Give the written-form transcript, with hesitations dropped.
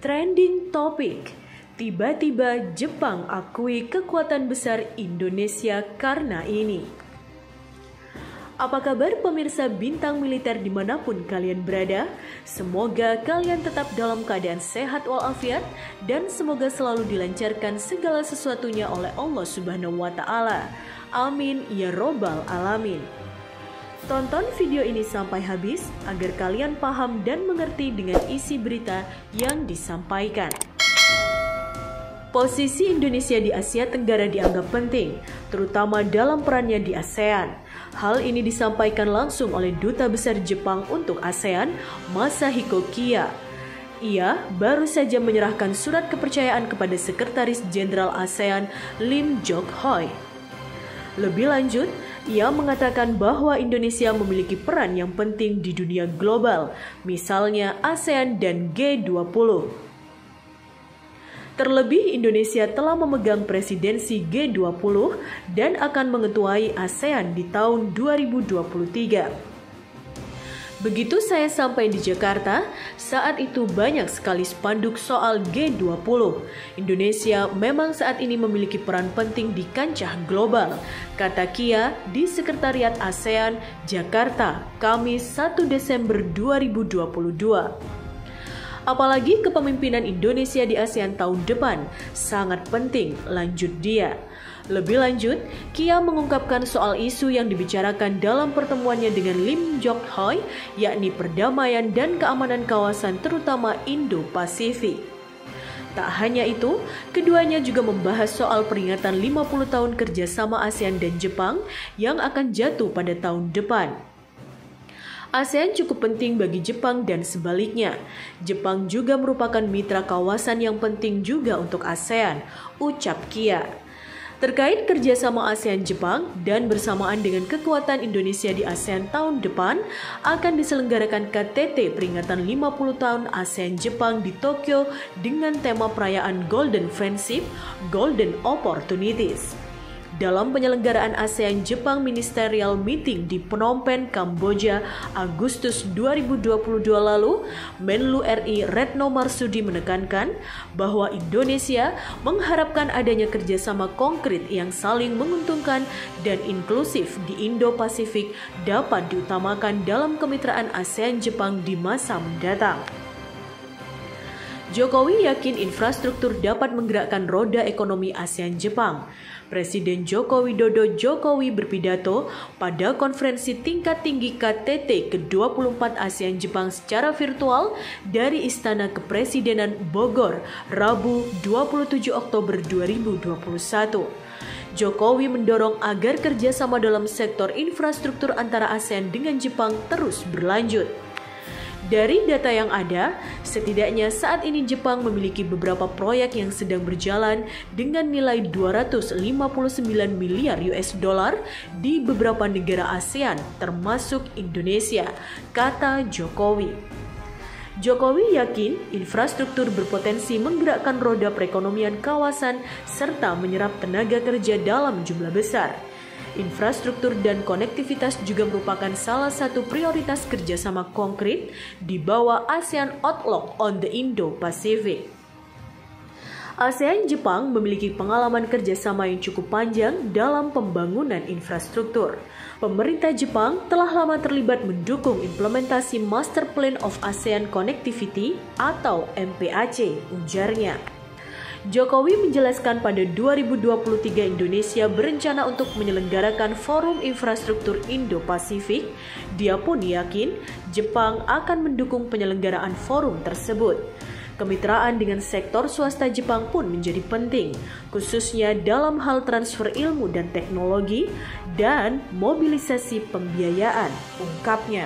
Trending topic, tiba-tiba Jepang akui kekuatan besar Indonesia karena ini. Apa kabar pemirsa bintang militer dimanapun kalian berada? Semoga kalian tetap dalam keadaan sehat walafiat dan semoga selalu dilancarkan segala sesuatunya oleh Allah Subhanahu wa Ta'ala. Amin ya robbal alamin. Tonton video ini sampai habis agar kalian paham dan mengerti dengan isi berita yang disampaikan. Posisi Indonesia di Asia Tenggara dianggap penting, terutama dalam perannya di ASEAN. Hal ini disampaikan langsung oleh Duta Besar Jepang untuk ASEAN, Masahiko Kiya. Ia baru saja menyerahkan surat kepercayaan kepada Sekretaris Jenderal ASEAN, Lim Jock Hoi. Lebih lanjut, ia mengatakan bahwa Indonesia memiliki peran yang penting di dunia global, misalnya ASEAN dan G20. Terlebih, Indonesia telah memegang presidensi G20 dan akan mengetuai ASEAN di tahun 2023. Begitu saya sampai di Jakarta, saat itu banyak sekali spanduk soal G20. Indonesia memang saat ini memiliki peran penting di kancah global, kata Kiya di Sekretariat ASEAN, Jakarta, Kamis 1 Desember 2022. Apalagi kepemimpinan Indonesia di ASEAN tahun depan sangat penting, lanjut dia. Lebih lanjut, Kiya mengungkapkan soal isu yang dibicarakan dalam pertemuannya dengan Lim Jock Hoi, yakni perdamaian dan keamanan kawasan terutama Indo-Pasifik. Tak hanya itu, keduanya juga membahas soal peringatan 50 tahun kerjasama ASEAN dan Jepang yang akan jatuh pada tahun depan. ASEAN cukup penting bagi Jepang dan sebaliknya. Jepang juga merupakan mitra kawasan yang penting juga untuk ASEAN, ucap Kiya. Terkait kerjasama ASEAN-Jepang dan bersamaan dengan kekuatan Indonesia di ASEAN tahun depan, akan diselenggarakan KTT peringatan 50 tahun ASEAN-Jepang di Tokyo dengan tema perayaan Golden Friendship, Golden Opportunities. Dalam penyelenggaraan ASEAN-Jepang Ministerial Meeting di Phnom Penh, Kamboja, Agustus 2022 lalu, Menlu RI Retno Marsudi menekankan bahwa Indonesia mengharapkan adanya kerjasama konkret yang saling menguntungkan dan inklusif di Indo-Pasifik dapat diutamakan dalam kemitraan ASEAN-Jepang di masa mendatang. Jokowi yakin infrastruktur dapat menggerakkan roda ekonomi ASEAN-Jepang. Presiden Joko Widodo berpidato pada konferensi tingkat tinggi KTT ke-24 ASEAN-Jepang secara virtual dari Istana Kepresidenan Bogor, Rabu 27 Oktober 2021. Jokowi mendorong agar kerjasama dalam sektor infrastruktur antara ASEAN dengan Jepang terus berlanjut. Dari data yang ada, setidaknya saat ini Jepang memiliki beberapa proyek yang sedang berjalan dengan nilai 259 miliar US dollar di beberapa negara ASEAN, termasuk Indonesia, kata Jokowi. Jokowi yakin infrastruktur berpotensi menggerakkan roda perekonomian kawasan serta menyerap tenaga kerja dalam jumlah besar. Infrastruktur dan konektivitas juga merupakan salah satu prioritas kerjasama konkret di bawah ASEAN Outlook on the Indo-Pacific. ASEAN-Jepang memiliki pengalaman kerjasama yang cukup panjang dalam pembangunan infrastruktur. Pemerintah Jepang telah lama terlibat mendukung implementasi Master Plan of ASEAN Connectivity atau MPAC, ujarnya. Jokowi menjelaskan pada 2023 Indonesia berencana untuk menyelenggarakan Forum Infrastruktur Indo-Pasifik. Dia pun yakin Jepang akan mendukung penyelenggaraan forum tersebut. Kemitraan dengan sektor swasta Jepang pun menjadi penting, khususnya dalam hal transfer ilmu dan teknologi dan mobilisasi pembiayaan, ungkapnya.